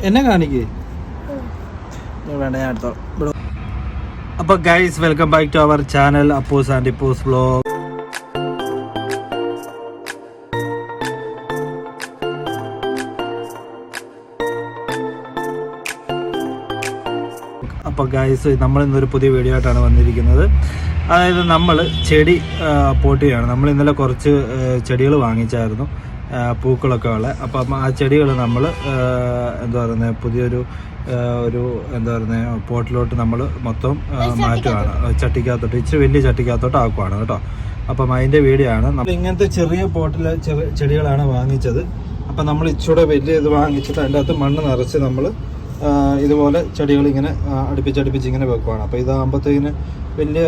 എന്നെ കാണിക്കേ വേണ്ട ഞാൻ എടുത്തോ. അപ്പോൾ guys, welcome back to our channel Appus and Ippus vlog. അപ്പോൾ ഗൈസ്, നമ്മൾ ഇന്നൊരു പുതിയ വീഡിയോ ആയിട്ടാണ് വന്നിരിക്കുന്നത്. അതായത് നമ്മൾ ചെടി പോട്ട് ചെയ്യാണ്. നമ്മൾ ഇന്നലെ കുറച്ച് ചെടികൾ വാങ്ങിച്ചായിരുന്നു, പൂക്കളൊക്കെ ഉള്ള. അപ്പം ആ ചെടികൾ നമ്മൾ എന്താ പറയുന്നത്, പുതിയൊരു എന്താ പറയുന്നത് പോട്ടിലോട്ട് നമ്മൾ മൊത്തം മാറ്റുകയാണ്. ചട്ടിക്കകത്തോട്ട്, ഇച്ചിരി വലിയ ചട്ടിക്കകത്തോട്ട് ആക്കുവാണ് കേട്ടോ. അപ്പം അതിൻ്റെ വീഡിയോ ആണ്. നമ്മൾ ഇങ്ങനത്തെ ചെറിയ പോട്ടിലെ ചെടികളാണ് വാങ്ങിച്ചത്. അപ്പം നമ്മൾ ഇച്ചിരി വലിയ ഇത് വാങ്ങിച്ചിട്ട് അതിൻ്റെ അകത്ത് മണ്ണ് നിറച്ച് നമ്മൾ ഇതുപോലെ ചെടികൾ ഇങ്ങനെ അടുപ്പിച്ചടുപ്പിച്ച് ഇങ്ങനെ വെക്കുവാണ്. അപ്പോൾ ഇതാകുമ്പോഴത്തേക്കിന് വലിയ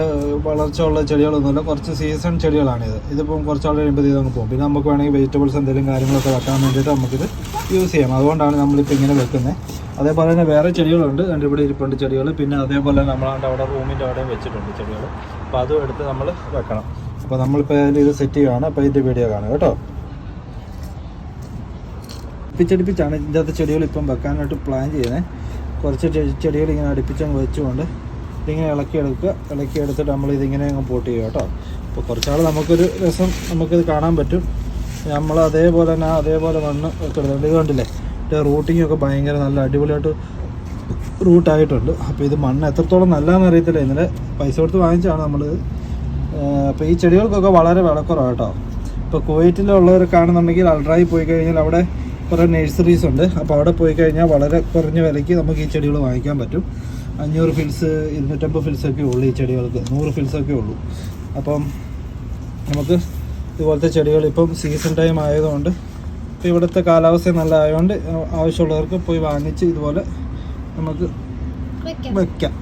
വളർച്ച ഉള്ള ചെടികളൊന്നുമില്ല, കുറച്ച് സീസൺ ചെടികളാണിത്. ഇതിപ്പം കുറച്ചാൾ കഴിയുമ്പോൾ ഇതങ്ങ് പോകും. പിന്നെ നമുക്ക് വേണമെങ്കിൽ വെജിറ്റബിൾസ് എന്തെങ്കിലും കാര്യങ്ങളൊക്കെ വെക്കാൻ വേണ്ടിയിട്ട് നമുക്കിത് യൂസ് ചെയ്യാം. അതുകൊണ്ടാണ് നമ്മളിപ്പോൾ ഇങ്ങനെ വെക്കുന്നത്. അതേപോലെ തന്നെ വേറെ ചെടികളുണ്ട്, എൻ്റെ ഇവിടെ ഇരിപ്പുണ്ട് ചെടികൾ. പിന്നെ അതേപോലെ നമ്മളാണ്ട് അവിടെ റൂമിൻ്റെ അവിടെയും വെച്ചിട്ടുണ്ട് ചെടികൾ. അപ്പോൾ അതും എടുത്ത് നമ്മൾ വെക്കണം. അപ്പോൾ നമ്മളിപ്പോൾ ഇത് സെറ്റ് ചെയ്യുകയാണ്. അപ്പോൾ ഇതിൻ്റെ വീഡിയോ കാണും കേട്ടോ. അടുപ്പിച്ചടുപ്പിച്ചാണ് ഇതിൻ്റെ അകത്ത് ചെടികൾ ഇപ്പം വെക്കാനായിട്ട് പ്ലാൻ ചെയ്യുന്നത്. കുറച്ച് ചെടികൾ ഇങ്ങനെ അടുപ്പിച്ചങ്ങ് വെച്ചുകൊണ്ട് ഇതിങ്ങനെ ഇളക്കിയെടുത്തിട്ട് നമ്മളിതിങ്ങനെ അങ്ങ് പോട്ട് ചെയ്യുക കേട്ടോ. അപ്പോൾ കുറച്ചാൾ നമുക്കൊരു രസം നമുക്കിത് കാണാൻ പറ്റും. നമ്മൾ അതേപോലെ തന്നെ അതേപോലെ മണ്ണ് ഒക്കെ എടുത്തുകൊണ്ട് ഇത് കണ്ടില്ലേ, റൂട്ടിങ് ഒക്കെ ഭയങ്കര നല്ല അടിപൊളിയായിട്ട് റൂട്ടായിട്ടുണ്ട്. അപ്പോൾ ഇത് മണ്ണ് എത്രത്തോളം നല്ലതെന്ന് അറിയത്തില്ല. ഇന്നലെ പൈസ കൊടുത്ത് വാങ്ങിച്ചാണ് നമ്മളിത്. അപ്പോൾ ഈ ചെടികൾക്കൊക്കെ വളരെ വിലക്കുറവാണ് കേട്ടോ. ഇപ്പോൾ കുവൈറ്റിലുള്ളവർക്കാണെന്നുണ്ടെങ്കിൽ അൾട്രായിൽ പോയി കഴിഞ്ഞാൽ അവിടെ കുറേ നഴ്സറീസ് ഉണ്ട്. അപ്പോൾ അവിടെ പോയി കഴിഞ്ഞാൽ വളരെ കുറഞ്ഞ വിലയ്ക്ക് നമുക്ക് ഈ ചെടികൾ വാങ്ങിക്കാൻ പറ്റും. 500 ഫിൽസ് 250 ഫിൽസൊക്കെ ഉള്ളൂ ഈ ചെടികൾക്ക്, 100 ഫിൽസൊക്കെ ഉള്ളൂ. അപ്പം നമുക്ക് ഇതുപോലത്തെ ചെടികൾ ഇപ്പം സീസൺ ടൈം ആയതുകൊണ്ട്, ഇപ്പോൾ ഇവിടുത്തെ കാലാവസ്ഥ നല്ല ആയതുകൊണ്ട് ആവശ്യമുള്ളവർക്ക് പോയി വാങ്ങിച്ച് ഇതുപോലെ നമുക്ക് വയ്ക്കാം.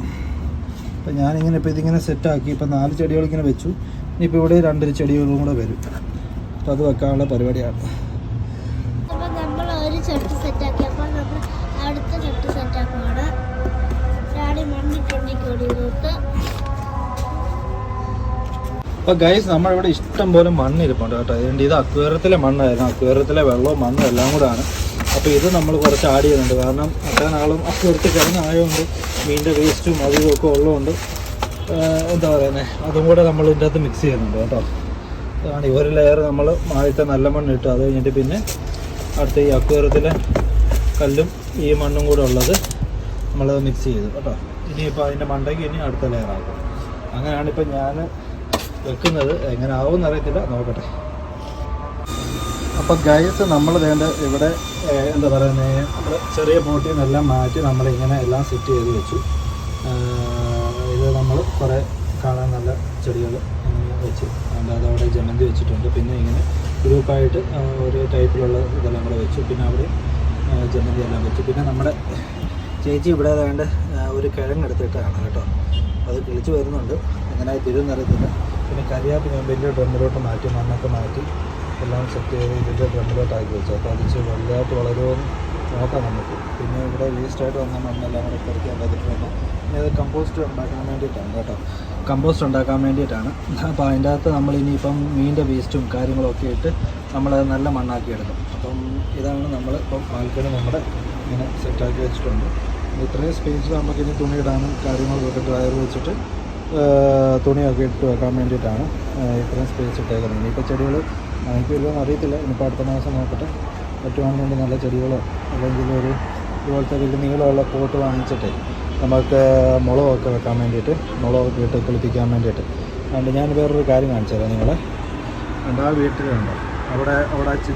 അപ്പം ഞാനിങ്ങനെ ഇപ്പോൾ ഇതിങ്ങനെ സെറ്റാക്കി. ഇപ്പം 4 ചെടികളിങ്ങനെ വെച്ചു. ഇനിയിപ്പോൾ ഇവിടെ 2 ചെടികളും കൂടെ വരും. അപ്പോൾ അത് വെക്കാനുള്ള പരിപാടിയാണ്. ചട്ടി സെറ്റാക്കി. അപ്പോൾ നമ്മൾ അടുത്ത ചട്ടി സെറ്റാക്കുവാണ്. അപ്പോൾ ഗൈസ്, നമ്മളിവിടെ ഇഷ്ടം പോലെ മണ്ണ് ഇരിപ്പുണ്ട് കേട്ടോ. അതുകൊണ്ട് ഇത് അക്വേറിയത്തിലെ മണ്ണായിരുന്നു, അക്വേറിയത്തിലെ വെള്ളവും മണ്ണും എല്ലാം കൂടെ ആണ്. അപ്പോൾ ഇത് നമ്മൾ കുറച്ച് ആഡ് ചെയ്യുന്നുണ്ട്. കാരണം അത്രനാളും അക്വേറിയത്തിൽ കിടന്നായതുകൊണ്ട് മീനിൻ്റെ വേസ്റ്റും അതും ഒക്കെ ഉള്ളതുകൊണ്ട് എന്താ പറയുന്നത്, അതും കൂടെ നമ്മൾ ഇതിൻ്റെ അകത്ത് മിക്സ് ചെയ്യുന്നുണ്ട് കേട്ടോ. അതാണ് ഒരു ലെയർ നമ്മൾ ആദ്യത്തെ നല്ല മണ്ണ് ഇട്ടു. അത് കഴിഞ്ഞിട്ട് പിന്നെ അടുത്ത ഈ അക്വേറിയത്തിലെ കല്ലും ഈ മണ്ണും കൂടെ ഉള്ളത് നമ്മളത് മിക്സ് ചെയ്തു കേട്ടോ. ഇനിയിപ്പോൾ അതിൻ്റെ മണ്ടയ്ക്ക് ഇനി അടുത്ത ലെയറാകും. അങ്ങനെയാണിപ്പോൾ ഞാൻ വെക്കുന്നത്. എങ്ങനെ ആവുമെന്ന് അറിയത്തില്ല, നോക്കട്ടെ. അപ്പോൾ ഗൈസ്, നമ്മൾ വേണ്ട ഇവിടെ എന്താ പറയുന്നത്, നമ്മൾ ചെറിയ പോട്ടിൽ നിന്നെല്ലാം മാറ്റി നമ്മളിങ്ങനെ എല്ലാം സെറ്റ് ചെയ്ത് വെച്ചു. ഇത് നമ്മൾ കുറേ കാണാൻ നല്ല ചെടികൾ വെച്ച് അതവിടെ ജമന്തി വെച്ചിട്ടുണ്ട്. പിന്നെ ഇങ്ങനെ ഗ്രൂപ്പായിട്ട് ഒരു ടൈപ്പിലുള്ള ഇതെല്ലാം കൂടെ വെച്ചു. പിന്നെ അവിടെ ജമന്തി എല്ലാം വെച്ചു. പിന്നെ നമ്മുടെ ചേച്ചി ഇവിടെ വേണ്ട ഒരു കിഴങ്ങെടുത്തിട്ടാണ് കേട്ടോ. അത് കിളിച്ച് വരുന്നുണ്ട്, എങ്ങനെ തിരുന്നറിയത്തില്ല. പിന്നെ കരിയാപ്പ് ഞാൻ വലിയ ഡ്രമ്മിലോട്ട് മാറ്റി, മണ്ണൊക്കെ മാറ്റി എല്ലാം സെറ്റ് ചെയ്ത് ഇതിൻ്റെ ഡ്രമ്മിലോട്ടാക്കി വെച്ചു. അപ്പോൾ അത് ഇച്ചിരി വലുതായിട്ട് വളരുമെന്ന് നോക്കാം നമുക്ക്. പിന്നെ ഇവിടെ വേസ്റ്റായിട്ട് വന്ന മണ്ണെല്ലാം കൂടെ പെറുക്കി ഉണ്ടാക്കിയിട്ടുണ്ട്. പിന്നെ അത് കമ്പോസ്റ്റ് ഉണ്ടാക്കാൻ വേണ്ടിയിട്ടാണ് കേട്ടോ, കമ്പോസ്റ്റ് ഉണ്ടാക്കാൻ വേണ്ടിയിട്ടാണ്. അപ്പോൾ അതിൻ്റെ അകത്ത് നമ്മളിനിയിപ്പം മീനിൻ്റെ വേസ്റ്റും കാര്യങ്ങളൊക്കെ ഇട്ട് നമ്മളത് നല്ല മണ്ണാക്കി എടുക്കും. അപ്പം ഇതാണ് നമ്മൾ ഇപ്പം ബാൽക്കണി നമ്മുടെ ഇങ്ങനെ സെറ്റാക്കി വെച്ചിട്ടുണ്ട്. ഇത്രയും സ്പേസിൽ നമുക്കിനി തുണി ഇടാനും കാര്യങ്ങളൊക്കെ ഡ്രയർ വെച്ചിട്ട് തുണിയൊക്കെ ഇട്ട് വെക്കാൻ വേണ്ടിയിട്ടാണ് ഇത്രയും സ്പേസ് ഇട്ടേക്കുന്നത്. ഇനിയിപ്പോൾ ചെടികൾ എനിക്കില്ലോ അറിയത്തില്ല. ഇനിയിപ്പോൾ അടുത്ത മാസം നോക്കട്ടെ, പറ്റുവാണെന്നുണ്ടെങ്കിൽ നല്ല ചെടികളോ അല്ലെങ്കിൽ ഒരു ഇതുപോലത്തെ വലിയ നീളമുള്ള പോട്ട് വാങ്ങിച്ചിട്ട് നമുക്ക് മുളകൊക്കെ വെക്കാൻ വേണ്ടിയിട്ട്, മുളകൊക്കെ ഇട്ട് കിളിപ്പിക്കാൻ വേണ്ടിയിട്ട്. അതുകൊണ്ട് ഞാൻ വേറൊരു കാര്യം കാണിച്ചു തരാം നിങ്ങളെ. ആ വീട്ടിലുണ്ട്, അവിടെ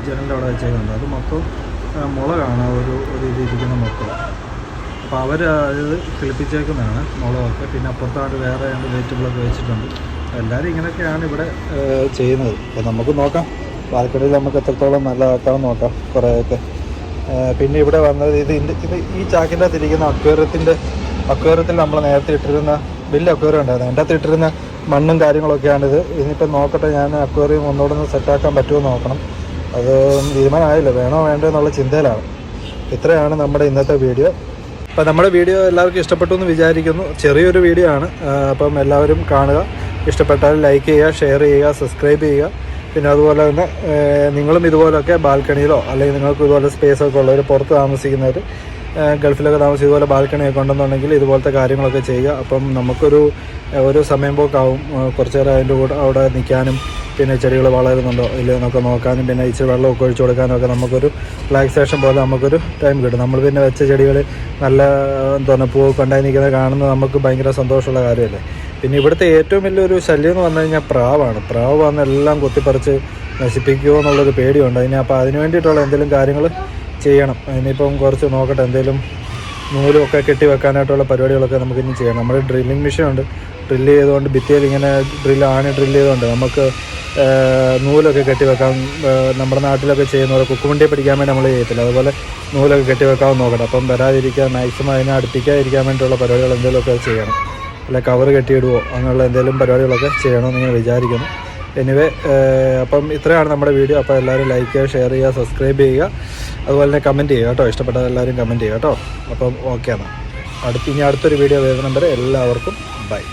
ജനലിൻ്റെ അവിടെ വെച്ചേക്കുന്നുണ്ട്. അത് മൊത്തം മുളകാണ്, ഒരു ഇതിരിക്കുന്ന മൊത്തം. അപ്പോൾ അവർ ഇത് കിളിപ്പിച്ചേക്കുന്നതാണ് മുളകൊക്കെ. പിന്നെ അപ്പുറത്താണ്ട് വേറെ 2 വെജിറ്റബിളൊക്കെ വെച്ചിട്ടുണ്ട്. എല്ലാവരും ഇങ്ങനെയൊക്കെയാണ് ഇവിടെ ചെയ്യുന്നത്. അപ്പോൾ നമുക്ക് നോക്കാം ബാൽക്കണിയിൽ നമുക്ക് എത്രത്തോളം നല്ലതാക്കാമെന്ന് നോക്കാം കുറേയൊക്കെ. പിന്നെ ഇവിടെ വന്നത് ഇത് ഈ ചാക്കിൻ്റെ അകത്ത് ഇരിക്കുന്ന അക്വേറിയത്തിൽ നമ്മൾ നേരത്തെ ഇട്ടിരുന്ന വലിയ അക്വേറിയം ഉണ്ടായിരുന്നു. അതിൻ്റെ അകത്ത് ഇട്ടിരുന്ന മണ്ണും കാര്യങ്ങളൊക്കെയാണിത്. ഇനിയിപ്പോൾ നോക്കട്ടെ, ഞാൻ അക്വേറിയം ഒന്നുകൂടെ ഒന്ന് സെറ്റാക്കാൻ പറ്റുമോ നോക്കണം. അത് തീരുമാനമായില്ല, വേണോ വേണ്ടോ എന്നുള്ള ചിന്തയിലാണ്. ഇത്രയാണ് നമ്മുടെ ഇന്നത്തെ വീഡിയോ. അപ്പോൾ നമ്മുടെ വീഡിയോ എല്ലാവർക്കും ഇഷ്ടപ്പെട്ടു എന്ന് വിചാരിക്കുന്നു. ചെറിയൊരു വീഡിയോ ആണ്. അപ്പം എല്ലാവരും കാണുക. ഇഷ്ടപ്പെട്ടാൽ ലൈക്ക് ചെയ്യുക, ഷെയർ ചെയ്യുക, സബ്സ്ക്രൈബ് ചെയ്യുക. പിന്നെ അതുപോലെ തന്നെ നിങ്ങളും ഇതുപോലൊക്കെ ബാൽക്കണിയിലോ അല്ലെങ്കിൽ നിങ്ങൾക്ക് ഇതുപോലെ സ്പേസൊക്കെ ഉള്ളവർ പുറത്ത് താമസിക്കുന്നവർ ഗൾഫിലൊക്കെ താമസിച്ച് ഇതുപോലെ ബാൽക്കണിയൊക്കെ ഉണ്ടെന്നുണ്ടെങ്കിൽ ഇതുപോലത്തെ കാര്യങ്ങളൊക്കെ ചെയ്യുക. അപ്പം നമുക്കൊരു സമയം പോക്കാവും. കുറച്ച് നേരം അതിൻ്റെ കൂടെ അവിടെ നിൽക്കാനും പിന്നെ ചെടികൾ വളരുന്നുണ്ടോ ഇല്ല എന്നൊക്കെ നോക്കാനും പിന്നെ ഇച്ചിരി വെള്ളമൊക്കെ ഒഴിച്ചു കൊടുക്കാനും ഒക്കെ നമുക്കൊരു റിലാക്സേഷൻ പോലെ നമുക്കൊരു ടൈം കിട്ടും. നമ്മൾ പിന്നെ വെച്ച ചെടികൾ നല്ല പൂവൊക്കെ ഉണ്ടായി നിൽക്കുന്നത് കാണുന്നത് നമുക്ക് ഭയങ്കര സന്തോഷമുള്ള കാര്യമല്ലേ. പിന്നെ ഇവിടുത്തെ ഏറ്റവും വലിയൊരു ശല്യം എന്ന് പറഞ്ഞു കഴിഞ്ഞാൽ പ്രാവാണ്. പ്രാവ് വന്ന് എല്ലാം കൊത്തിപ്പറിച്ച് നശിപ്പിക്കുമോ എന്നുള്ളൊരു പേടിയുണ്ട്. അപ്പോൾ അതിന് വേണ്ടിയിട്ടുള്ള എന്തെങ്കിലും കാര്യങ്ങൾ ചെയ്യണം. ഇനിയിപ്പം കുറച്ച് നോക്കട്ടെ, എന്തെങ്കിലും നൂലുമൊക്കെ കെട്ടി വെക്കാനായിട്ടുള്ള പരിപാടികളൊക്കെ നമുക്കിനി ചെയ്യണം. നമ്മുടെ ഡ്രില്ലിങ് മെഷീനുണ്ട്, ഡ്രില്ല് ചെയ്തുകൊണ്ട് ഭിത്തിയിൽ ഇങ്ങനെ ഡ്രില്ല് ചെയ്തുകൊണ്ട് നമുക്ക് നൂലൊക്കെ കെട്ടി വെക്കാം. നമ്മുടെ നാട്ടിലൊക്കെ ചെയ്യുന്ന പോലെ കുക്കുവണ്ടിയെ പിടിക്കാൻ വേണ്ടി നമ്മൾ ചെയ്യത്തില്ല, അതുപോലെ നൂലൊക്കെ കെട്ടി വെക്കാമെന്ന് നോക്കട്ടെ. അപ്പം വരാതിരിക്കാൻ മാക്സിമം അതിനെ അടുപ്പിക്കാതിരിക്കാൻ വേണ്ടിയിട്ടുള്ള പരിപാടികൾ എന്തെങ്കിലുമൊക്കെ ചെയ്യണം. അല്ല കവർ കെട്ടിയിടുവോ അങ്ങനെയുള്ള എന്തെങ്കിലും പരിപാടികളൊക്കെ ചെയ്യണമെന്ന് ഞാൻ വിചാരിക്കുന്നു. എനിവേ അപ്പം ഇത്രയാണ് നമ്മുടെ വീഡിയോ. അപ്പോൾ എല്ലാവരും ലൈക്ക് ചെയ്യുക, ഷെയർ ചെയ്യുക, സബ്സ്ക്രൈബ് ചെയ്യുക, അതുപോലെ തന്നെ കമൻറ്റ് ചെയ്യുക കേട്ടോ. ഇഷ്ടപ്പെട്ട എല്ലാവരും കമൻറ്റ് ചെയ്യുക കേട്ടോ. അപ്പം ഓക്കെ എന്നാൽ ഇനി അടുത്തൊരു വീഡിയോ വരുന്ന വരെ എല്ലാവർക്കും ബൈ.